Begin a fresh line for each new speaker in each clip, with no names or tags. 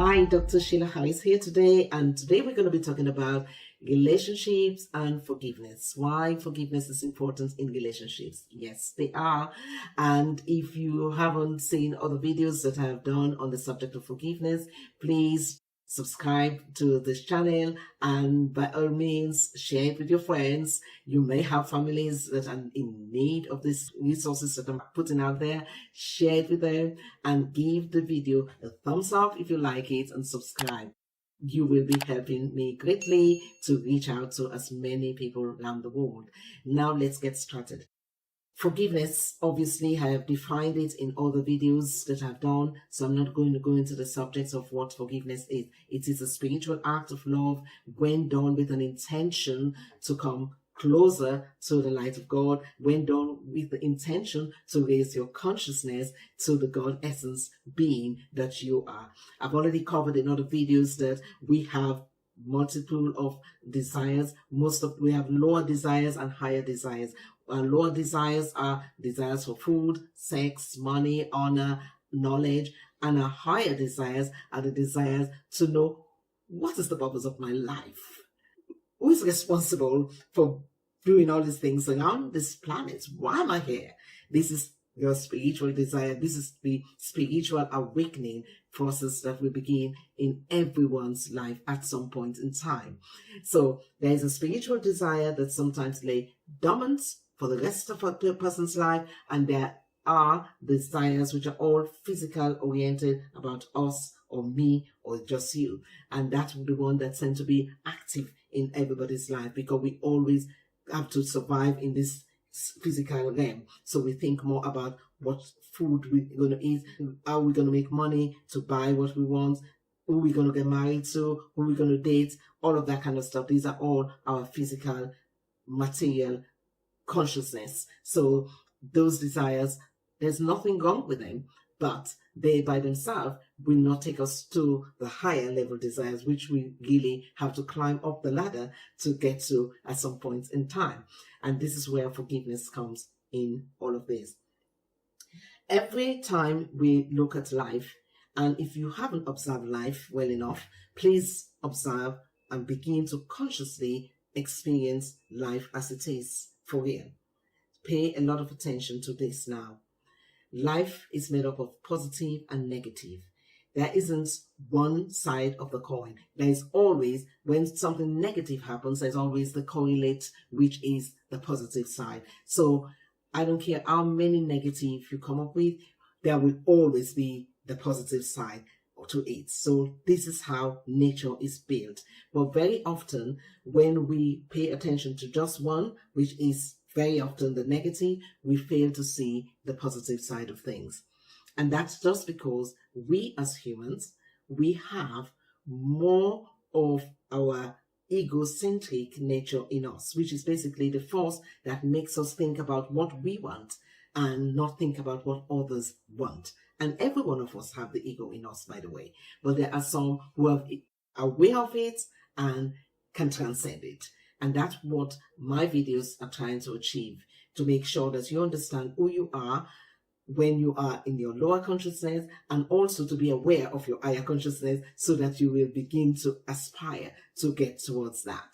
Hi, Dr. Shelah Harris here today, and today we're going to be talking about relationships and forgiveness. Why forgiveness is important in relationships. Yes, they are. And if you haven't seen other videos that I have done on the subject of forgiveness, please subscribe to this channel, and by all means share it with your friends. You may have families that are in need of these resources that I'm putting out there. Share it with them and give the video a thumbs up if you like it, and subscribe. You will be helping me greatly to reach out to as many people around the world. Now let's get started. Forgiveness, obviously, I have defined it in all the videos that I've done, so I'm not going to go into the subjects of what forgiveness is. It is a spiritual act of love when done with an intention to come closer to the light of God, when done with the intention to raise your consciousness to the God essence being that you are. I've already covered in other videos that we have multiple of desires. We have lower desires and higher desires. Our lower desires are desires for food, sex, money, honor, knowledge, and our higher desires are the desires to know what is the purpose of my life. Who is responsible for doing all these things around this planet? Why am I here? This is your spiritual desire. This is the spiritual awakening process that will begin in everyone's life at some point in time. So there is a spiritual desire that sometimes lay dormant for the rest of a person's life, and there are desires which are all physical oriented about us or me or just you, and that will be one that tends to be active in everybody's life, because we always have to survive in this physical realm. So we think more about what food we're going to eat, how we're going to make money to buy what we want, who we're going to get married to, who we're going to date, all of that kind of stuff. These are all our physical, material consciousness. So those desires, there's nothing wrong with them, but they by themselves will not take us to the higher level desires, which we really have to climb up the ladder to get to at some point in time. And this is where forgiveness comes in all of this. Every time we look at life, and if you haven't observed life well enough, please observe and begin to consciously experience life as it is for real. Pay a lot of attention to this now. Life is made up of positive and negative. There isn't one side of the coin. There is always, when something negative happens, there's always the correlate, which is the positive side. So I don't care how many negative you come up with, there will always be the positive side to it. So this is how nature is built. But very often when we pay attention to just one, which is very often the negative, we fail to see the positive side of things. And that's just because we as humans, we have more of our egocentric nature in us, which is basically the force that makes us think about what we want and not think about what others want. And every one of us have the ego in us, by the way. But there are some who are aware of it and can transcend it. And that's what my videos are trying to achieve, to make sure that you understand who you are when you are in your lower consciousness, and also to be aware of your higher consciousness so that you will begin to aspire to get towards that.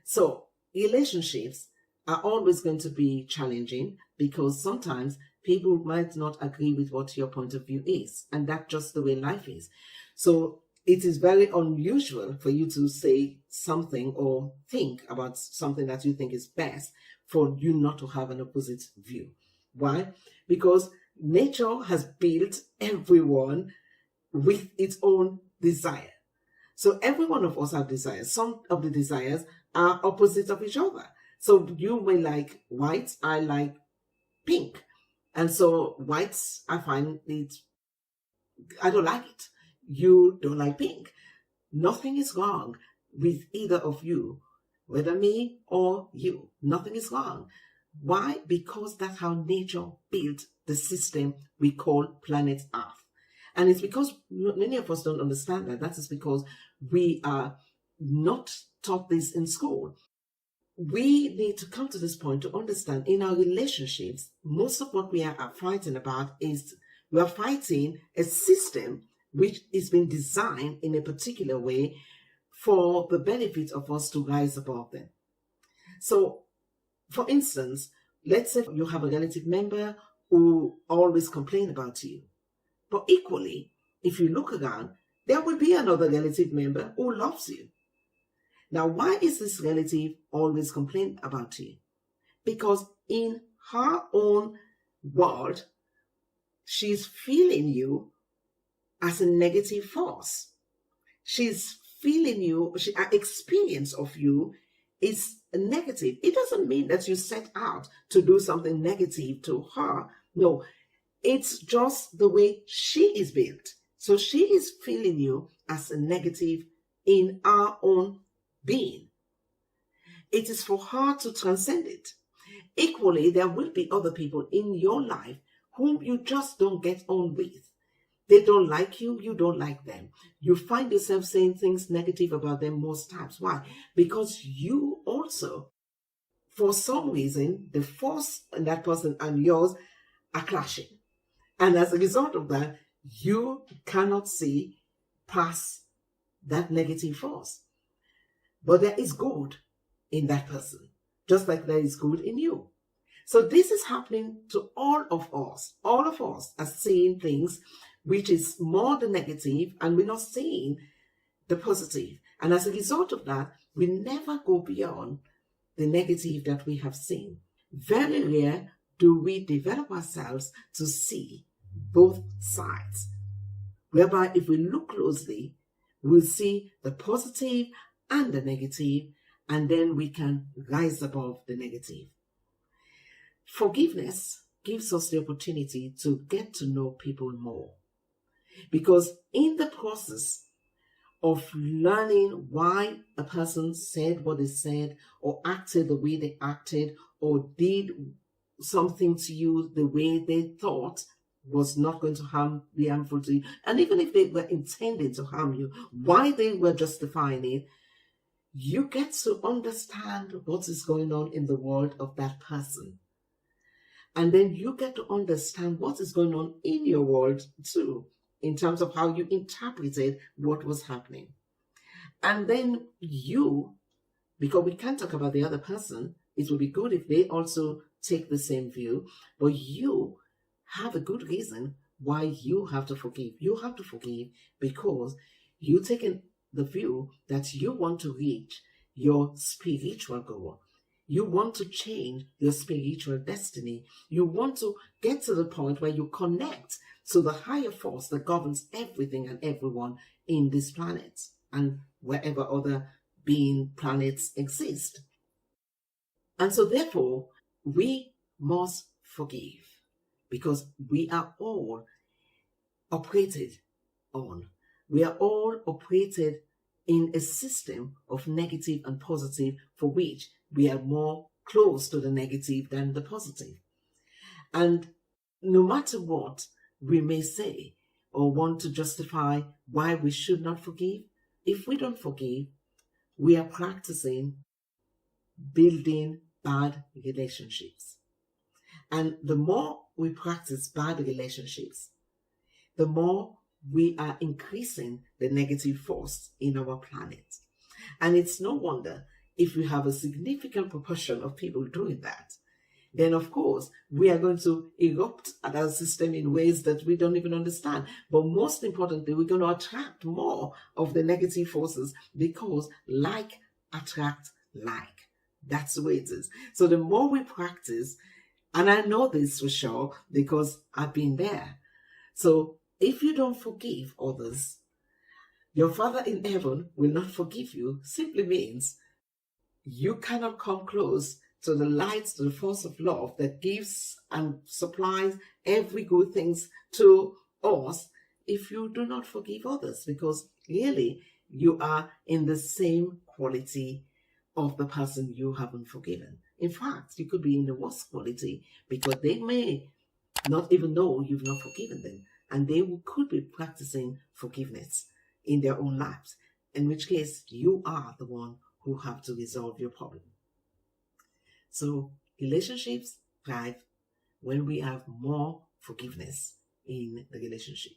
So relationships are always going to be challenging, because sometimes people might not agree with what your point of view is, and that's just the way life is. So it is very unusual for you to say something or think about something that you think is best for you not to have an opposite view. Why? Because nature has built everyone with its own desire. So every one of us have desires. Some of the desires are opposite of each other. So you may like white, I like pink. And so whites, I find I don't like it. You don't like pink. Nothing is wrong with either of you, whether me or you. Nothing is wrong. Why? Because that's how nature built the system we call planet Earth. And it's because many of us don't understand that. That is because we are not taught this in school. We need to come to this point to understand in our relationships, most of what we are fighting about is we are fighting a system which is been designed in a particular way for the benefit of us to rise above them. So, for instance, let's say you have a relative member who always complains about you. But equally, if you look around, there will be another relative member who loves you. Now, why is this relative always complaining about you? Because in her own world, she's feeling you as a negative force. She's feeling you, her experience of you is negative. It doesn't mean that you set out to do something negative to her. No, it's just the way she is built. So she is feeling you as a negative in her own being. It is for her to transcend it. Equally, there will be other people in your life whom you just don't get on with. They don't like you, you don't like them. You find yourself saying things negative about them most times. Why? Because you also, for some reason, the force in that person and yours are clashing. And as a result of that, you cannot see past that negative force. But there is good in that person, just like there is good in you. So this is happening to all of us. All of us are seeing things which is more the negative, and we're not seeing the positive. And as a result of that, we never go beyond the negative that we have seen. Very rare do we develop ourselves to see both sides, whereby if we look closely, we'll see the positive and the negative, and then we can rise above the negative. Forgiveness gives us the opportunity to get to know people more. Because in the process of learning why a person said what they said, or acted the way they acted, or did something to you the way they thought was not going to be harmful to you, and even if they were intending to harm you, why they were justifying it, you get to understand what is going on in the world of that person. And then you get to understand what is going on in your world too, in terms of how you interpreted what was happening. And then you, because we can't talk about the other person, it would be good if they also take the same view, but you have a good reason why you have to forgive. You have to forgive because you've taken the view that you want to reach your spiritual goal. You want to change your spiritual destiny. You want to get to the point where you connect to the higher force that governs everything and everyone in this planet and wherever other being planets exist. And so therefore, we must forgive because we are all operated on. We are all operated in a system of negative and positive, for which we are more close to the negative than the positive. And no matter what we may say or want to justify why we should not forgive, if we don't forgive, we are practicing building bad relationships. And the more we practice bad relationships, the more we are increasing the negative force in our planet. And it's no wonder if we have a significant proportion of people doing that, then of course we are going to erupt at our system in ways that we don't even understand. But most importantly, we're going to attract more of the negative forces because like attract like. That's the way it is. So the more we practice, and I know this for sure because I've been there. So if you don't forgive others, your Father in heaven will not forgive you. Simply means you cannot come close to the light, to the force of love that gives and supplies every good things to us if you do not forgive others, because clearly you are in the same quality of the person you haven't forgiven. In fact, you could be in the worst quality because they may not even know you've not forgiven them, and they could be practicing forgiveness in their own lives, in which case you are the one who have to resolve your problem. So relationships thrive when we have more forgiveness in the relationship.